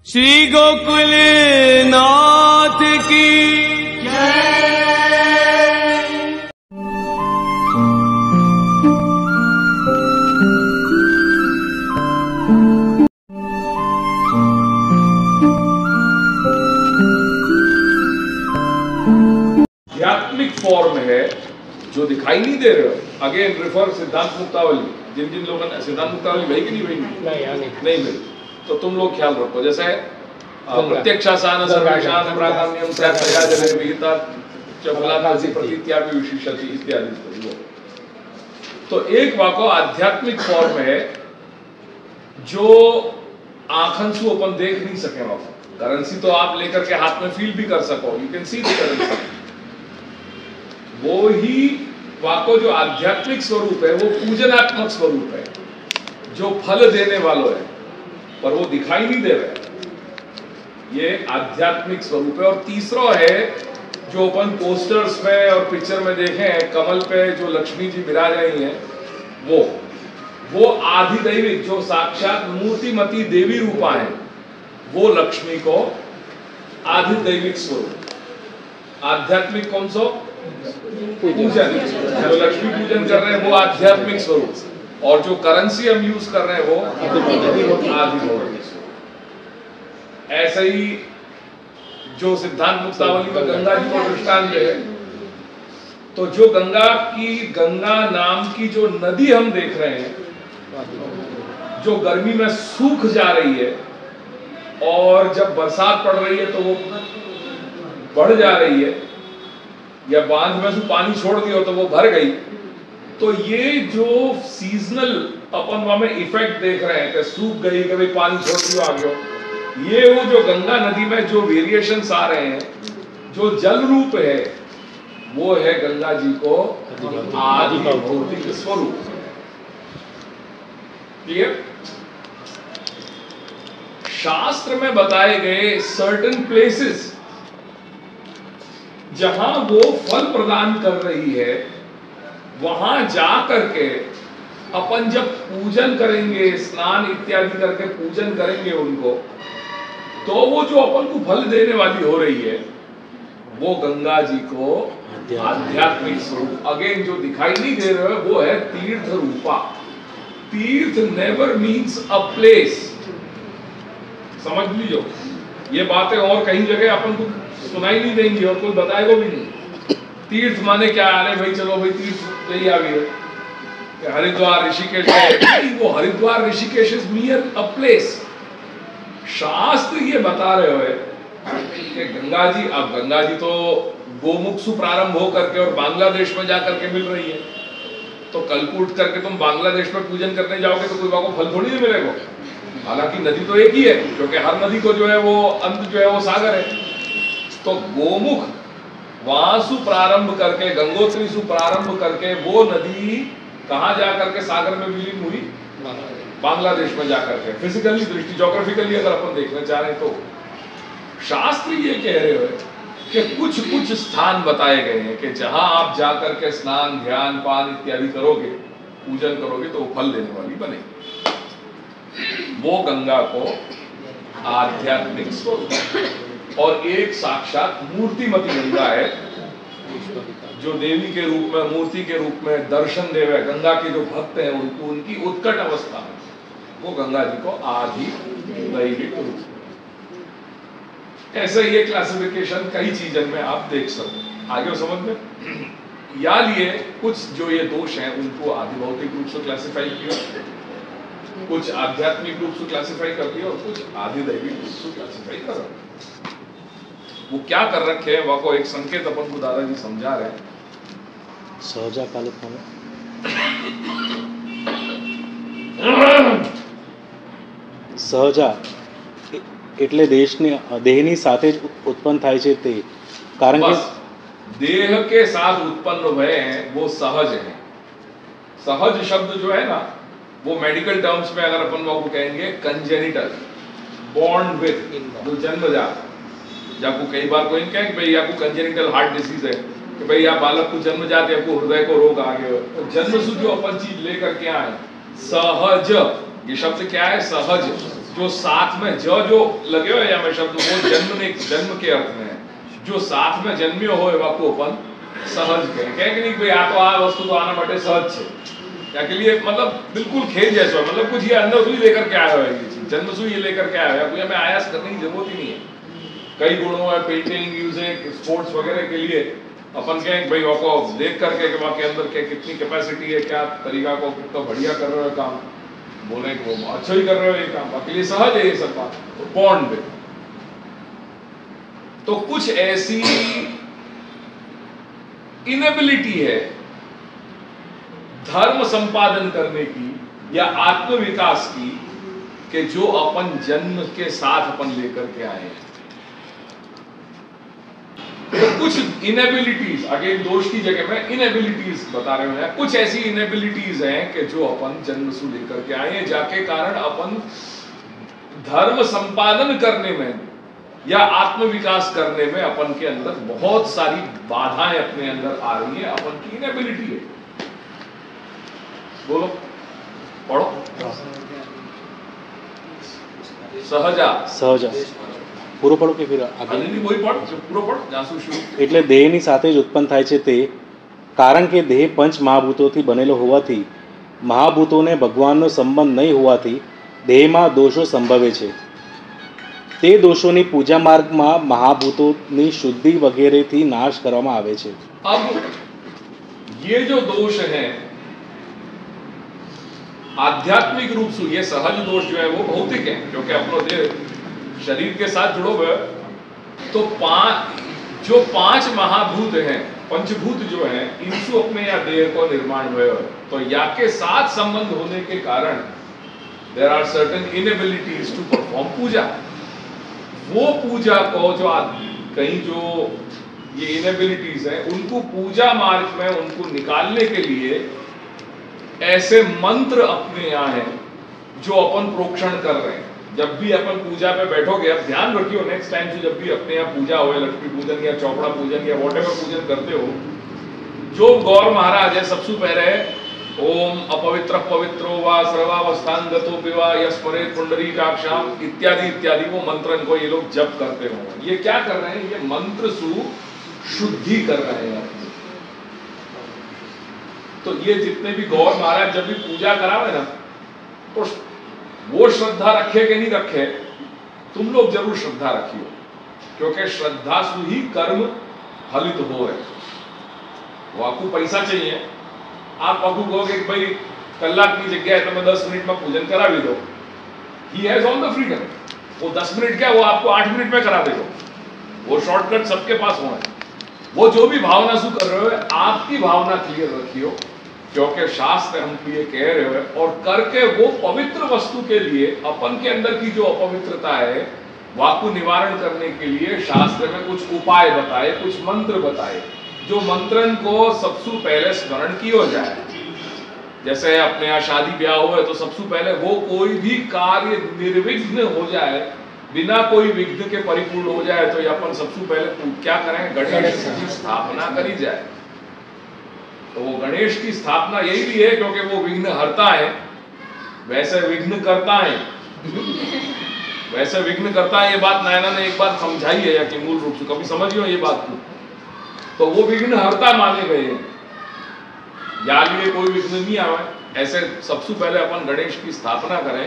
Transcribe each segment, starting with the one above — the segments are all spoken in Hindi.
श्री गोकुल नाथ की आध्यात्मिक फॉर्म है जो दिखाई नहीं दे रहे हो। अगेन रिफर सिद्धांत मुक्तावली। जिन जिन लोगों ने सिद्धांत मुक्तावली भाई कि नहीं भाई नहीं भाई, तो तुम लोग ख्याल रखो। जैसे प्रत्यक्षासान सर्वेशान प्राकाम्यम सत्या जले विहिता चफलानासी प्रतीत्यापि विशिष्यति इत्यादि। तो एक वाको आध्यात्मिक फॉर्म है जो आंखन से अपन देख नहीं सके। वाको करेंसी तो आप लेकर के हाथ में फील भी कर सको, you can see the currency. वो ही वाको जो आध्यात्मिक स्वरूप है वो पूजनात्मक स्वरूप है, जो फल देने वालों है, पर वो दिखाई नहीं दे रहा है। ये आध्यात्मिक स्वरूप है। और तीसरा है जो अपन पोस्टर्स में और पिक्चर में देखे हैं, कमल पे जो लक्ष्मी जी विराज रही हैं, वो आधिदैविक जो साक्षात मूर्तिमती देवी रूपा है, वो लक्ष्मी को आधिदैविक स्वरूप। आध्यात्मिक कौन सा पूजन, जो लक्ष्मी पूजन कर रहे हैं वो आध्यात्मिक स्वरूप, और जो करेंसी हम यूज कर रहे हैं वो आधिभौतिक। ऐसे ही जो सिद्धांत मुक्तावली में गंगा जी को दृष्टांत है, तो जो गंगा नाम की जो नदी हम देख रहे हैं, जो गर्मी में सूख जा रही है और जब बरसात पड़ रही है तो वो बढ़ जा रही है, या बांध में से पानी छोड़ दिया तो वो भर गई। तो ये जो सीजनल अपन वहां में इफेक्ट देख रहे हैं कि सूख गई, कभी पानी छोड़ दिया आ गया, ये वो जो गंगा नदी में जो वेरिएशंस आ रहे हैं, जो जल रूप है, वो है गंगा जी को आधिभौतिक स्वरूप। क्लियर? शास्त्र में बताए गए सर्टेन प्लेसेस जहां वो फल प्रदान कर रही है, वहां जा करके अपन जब पूजन करेंगे, स्नान इत्यादि करके पूजन करेंगे उनको, तो वो जो अपन को फल देने वाली हो रही है वो गंगा जी को आध्यात्मिक स्वरूप। अगेन जो दिखाई नहीं दे रहा है वो है तीर्थ रूपा। तीर्थ नेवर मीन्स अ प्लेस। समझ लीजिए ये बातें, और कहीं जगह अपन को सुनाई नहीं देंगी और कोई बताएगा भी नहीं। तीर्थ माने क्या? अरे भाई चलो भाई तीर्थ यही आ गई है, हरिद्वार ऋषिकेश है। वो Haridwar Rishikesh is मियर a place. शास्त्र ये बता रहे हो कि गंगा जी, अब गंगा जी तो गोमुख से प्रारंभ हो करके और बांग्लादेश में जाकर के मिल रही है, तो कल को उठ करके तुम बांग्लादेश में पूजन करने जाओगे तो कोई को फल थोड़ी नहीं मिलेगा। हालांकि नदी तो एक ही है, क्योंकि हर नदी को जो है वो अंत जो है वो सागर है। तो गोमुख वहां से प्रारंभ करके, गंगोत्री से प्रारंभ करके वो नदी कहां जाकर के सागर में विलीन हुई? बांग्लादेश में जाकर के। फिजिकली दृष्टि, ज्योग्राफिकली अगर अपन देखना चाह रहे हैं तो शास्त्र ये कह रहे हो कि कुछ कुछ स्थान बताए गए हैं कि जहां आप जाकर के स्नान, ध्यान, पान इत्यादि करोगे, पूजन करोगे तो वो फल देने वाली बनेगी। वो गंगा को आध्यात्मिक स्वरूप, और एक साक्षात मूर्तिमती गंगा है जो देवी के रूप में, मूर्ति के रूप में दर्शन दे रहे। गंगा के जो भक्त हैं उनको उनकी उत्कट अवस्था है, वो गंगा जी को आधिदैविक रूप। ऐसे ये क्लासिफिकेशन कई चीजों में आप देख सकते। आगे समझ में या लिए कुछ जो ये दोष हैं उनको आधिभौतिक रूप से क्लासिफाई किया, कुछ आध्यात्मिक रूप से क्लासिफाई कर दिया, और कुछ आधिदैविक रूप से क्लासिफाई कर रहे। वो क्या कर रखे हैं, वह को एक संकेत अपन को दादाजी समझा रहे हैं। सहजा कालुक सहजा એટલે દેહની સાથે જ ઉત્પન્ન થાય છે તે, કારણ કે देह के साथ उत्पन्न हुए हैं वो सहज है। सहज शब्द जो है ना, वो मेडिकल टर्म्स में अगर अपन वो कहेंगे कंजेनिटल, बॉर्न विद, जो जन्मजात। आपको कई बार कोई कहे कि भाई आपको कंजेनिटल हार्ट डिसीज है, कि भाई आप बालक को जन्मजात आपको हृदय को रोग आ गया, तो जन्म से जो अपन चीज लेकर के आए सहज, ये शब्द क्या है? सहज। जो साथ में जो लगे हुए या मैं शब्द वो जन्म के अर्थ में है, जो साथ में जन्म्यो हो वाको अपन सहज कहे कि नहीं भाई आ तो आ वस्तु तो आना માટે सहज है या के लिए मतलब बिल्कुल खेल जैसा है, मतलब कुछ ये अंदर सुई लेकर के आया हुआ है, ये चीज जन्म सुई ये लेकर के आया है, कोई हमें आयास करने की जरूरत ही नहीं है। कई गुणों है, पेंटिंग, म्यूजिक, स्पोर्ट्स वगैरह के लिए अपन कहें भाई वो देख करके कि वहाँ के अंदर क्या कितनी कैपेसिटी है, क्या तरीका को कितना बढ़िया कर रहे हो काम, बोले कि वो अच्छा ही कर रहे हो ये काम, बाकी लिए सहज है ये सब बात। तो बॉन्ड पे तो कुछ ऐसी इनेबिलिटी है धर्म संपादन करने की या आत्म विकास की कि जो अपन जन्म के साथ अपन लेकर के आए हैं। तो कुछ इनेबिलिटीज, अगेन दोष की जगह में इनेबिलिटीज बता रहे हैं, कुछ ऐसी इनेबिलिटीज हैं कि जो अपन जन्म से लेकर के आए हैं, जाके कारण अपन धर्म संपादन करने में या आत्म विकास करने में अपन के अंदर बहुत सारी बाधाएं अपने अंदर आ रही है, अपन की इनेबिलिटी है। बोलो, पढ़ो। સહજા પૂરો પડો કે ફિર આગળ? વહી પढ़, પૂરો પढ़, જ્યાં સુધી शुरू। એટલે દેહની સાથે જ ઉત્પન્ન થાય છે તે, કારણ કે દેહ પંચ મહાભૂતોથી બનેલો હોવાથી મહાભૂતોને ભગવાનનો સંબંધ નહીં હોવાથી દેહમાં દોષો સંભવે છે। તે દોષોની પૂજા માર્ગમાં મહાભૂતોની શુદ્ધિ વગેરેથી નાશ કરવામાં આવે છે। अब ये जो दोष है आध्यात्मिक रूप से, ये सहज दोष जो है वो भौतिक है क्योंकि अपनो देह शरीर के साथ जुड़ो हुए। तो जो पांच महाभूत हैं, पंचभूत जो हैं, इनसे अपने या देह को निर्माण हुए, तो या के साथ संबंध होने के कारण there are certain inabilities to perform puja. वो पूजा को जो कहीं जो ये इनेबिलिटीज है उनको पूजा मार्ग में उनको निकालने के लिए ऐसे मंत्र अपने यहाँ हैं जो अपन प्रोक्षण कर रहे हैं। जब भी अपन पूजा पे बैठोगे, अब ध्यान रखियो नेक्स्ट टाइम से जब भी अपने यहाँ पूजा हो, लक्ष्मी पूजन या चौपड़ा पूजन या वॉटेवर पूजन करते हो, जो गौर महाराज है सबसे पहले ओम अपवित्र पवित्रो वा सर्वावस्थांगतो विवा यस्मरे पुंडरीकाक्षाम इत्यादि इत्यादि वो मंत्रन को ये लोग जप करते हो। ये क्या कर रहे हैं? ये मंत्र सु शुद्धि कर रहे हैं। तो ये जितने भी गौर महाराज जब भी पूजा करावे ना, तो वो श्रद्धा रखे कि नहीं रखे, तुम लोग जरूर श्रद्धा रखियो, क्योंकि श्रद्धा से ही कर्म फलित हो रहे। वो आपको पैसा चाहिए, आप आपको कहोगे कि भाई कलाक की जगह है तो मैं 10 मिनट में पूजन करा भी दो, he has all the freedom. वो 10 मिनट क्या, वो आपको 8 मिनट में करा देगा, वो शॉर्टकट सबके पास हो है। वो जो भी भावना से कर रहे हो, आपकी भावना क्लियर रखियो, क्योंकि शास्त्र हमको ये कह रहे हो, और करके वो पवित्र वस्तु के लिए अपन के अंदर की जो अपवित्रता है वाकु निवारण करने के लिए शास्त्र में कुछ उपाय बताए, कुछ मंत्र बताए, जो मंत्रन को सबसे पहले स्मरण किया जाए। जैसे अपने यहाँ शादी ब्याह हुए तो सबसे पहले वो कोई भी कार्य निर्विघ्न हो जाए, बिना कोई विघ्न के परिपूर्ण हो जाए, तो अपन सबसे पहले क्या करें? गणेश की स्थापना करी जाए। तो वो गणेश की स्थापना यही भी है क्योंकि वो विघ्न हरता है, वैसे विघ्न करता है, वैसे विघ्न करता है। ये बात नैना ने एक बार समझाई है या कि मूल रूप से कभी समझियो ये बात को, तो वो विघ्न हरता माने गए हैं, या लिए कोई विघ्न नहीं आवे। ऐसे सबसे पहले अपन गणेश की स्थापना करें।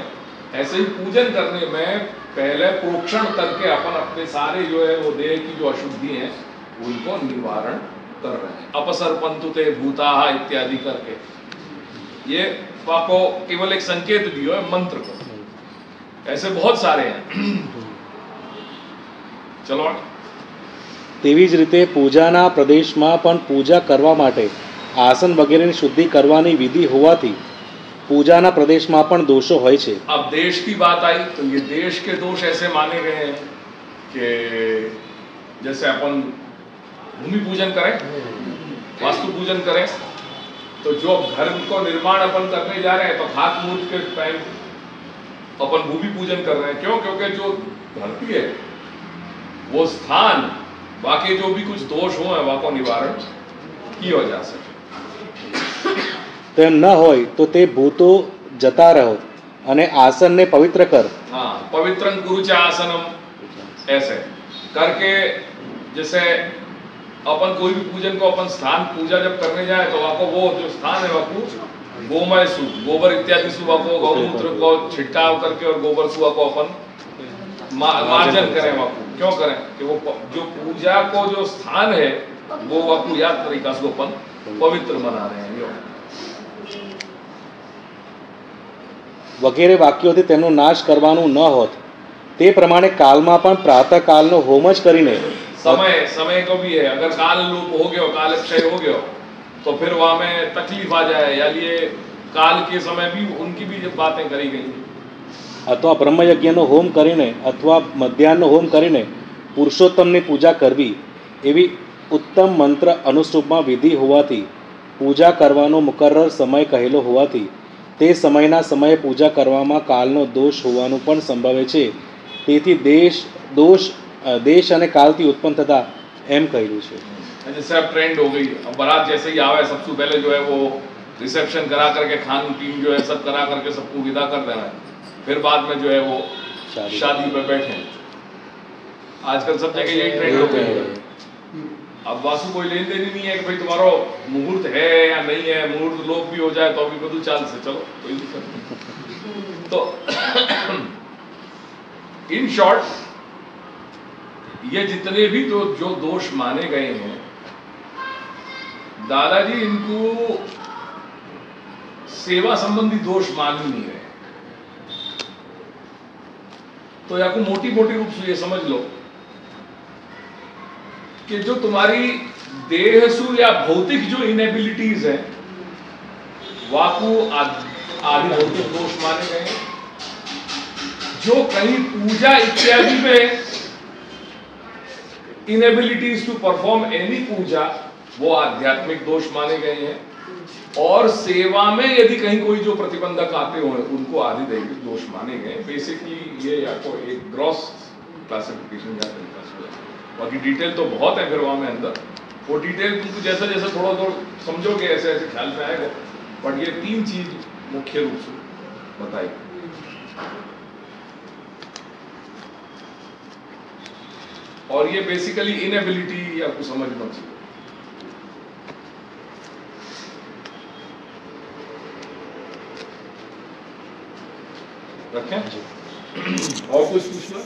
ऐसे ही पूजन करने में पहले प्रोक्षण करके अपन अपने सारे जो है वो देह की जो अशुद्धि है उनको निवारण कर रहे हैं। अपसर्पन्तु ते भूताः इत्यादि करके ये आपको केवल एक संकेत दियो है मंत्र को, ऐसे बहुत सारे हैं। चलो તેવી જ રીતે પૂજાના પ્રદેશમાં પણ પૂજા કરવા માટે આસન વગેરેની શુદ્ધિ કરવાની વિધિ હોવાથી પૂજાના પ્રદેશમાં પણ દોષો હોય છે। अब देश की बात आई तो ये देश के दोष ऐसे माने गए हैं कि जैसे अपन भूमि पूजन करें, वास्तु पूजन करें, तो जो घर को निर्माण अपन करने जा रहे हैं तो खाक मुहूर्त के टाइम अपन भूमि पूजन कर रहे हैं। क्यों? क्योंकि जो धरती है वो स्थान, बाकी जो भी कुछ दोष हो वहाँ को निवारण किया जा सके। તેમ ન હોય તો તે ભૂતો જતા રહો અને આસનને પવિત્ર કર. हाँ, पवित्रं कुरु च आसनम, ऐसे करके जैसे अपन कोई भी पूजन को अपन स्थान पूजा जब करने जाए तो आपको वो जो स्थान है वाकु गोमय सु गोबर इत्यादि सु वाको गौमूत्र को छिड़काव करके और गोबर सु वाको अपन मार्जन करें वाकु. क्यों करें कि वो जो पूजा को जो स्थान है वो वाकु याद तरीका से अपन पवित्र बना रहे हैं. વગેરે વાક્યોથી તેમનો નાશ કરવાનું ન હોત. તે પ્રમાણે કાલમાં પણ પ્રાતઃકાલનો હોમ જ કરીને समय को भी है. अगर काल लोप हो गया, काल क्षय हो गया तो फिर वहां में तकलीफ आ जाए. या लिए काल के समय भी उनकी भी बातें करी गई. અથવા બ્રહ્મયજ્ઞનો હોમ કરીને અથવા મધ્યાહનનો હોમ કરીને પુરુષોત્તમની પૂજા કરવી એવી ઉત્તમ મંત્ર અનુષ્ઠુપમાં વિધિ હોવાથી પૂજા કરવાનો મુકર્રર સમય કહેલો હોવાથી તે સમયના સમયે પૂજા કરવામાં કાલનો દોષ હોવાનું પણ સંભવે છે. તેથી દેશ અને કાલથી ઉત્પન્ન થતા એમ કહેલું છે. जैसे अब ट्रेंड हो गई, अब बारात जैसे ही आवे सबसे पहले जो है वो रिसेप्शन करा करके खान पीन जो है सब करा करके सबको विदा कर देना है. फिर बाद में जो है वो शादी पे बैठे. आजकल सब जगह यही ट्रेंड हो गई है. अब वासु कोई लेन देन ही नहीं है कि भाई तुम्हारा मुहूर्त है या नहीं है. मुहूर्त लोग भी हो जाए तो अभी बदू चाल से चलो, कोई दिक्कत नहीं. तो इन शॉर्ट ये जितने भी तो जो दोष माने गए हैं दादाजी इनको सेवा संबंधी दोष मान ही नहीं रहे. तो या को मोटी मोटी रूप से ये समझ लो कि जो तुम्हारी देहसु या भौतिक जो इनेबिलिटीज है वाकु आदि भौतिक दोष माने गए. जो कहीं पूजा इत्यादि में इनेबिलिटीज टू परफॉर्म एनी पूजा वो आध्यात्मिक दोष माने गए हैं. और सेवा में यदि कहीं कोई जो प्रतिबंधक आते हो उनको आदि दैविक दोष माने गए. बेसिकली ये या तो एक ग्रॉस क्लासिफिकेशन या तरीका से. बाकी डिटेल तो बहुत है फिर वहां में अंदर. वो डिटेल तुमको जैसा जैसा थोड़ा थोड़ा समझोगे ऐसे ऐसे ख्याल में आएगा. बट ये 3 चीज मुख्य रूप से बताई. और ये बेसिकली इनएबिलिटी आपको समझना चाहिए. रखें और कुछ पूछना?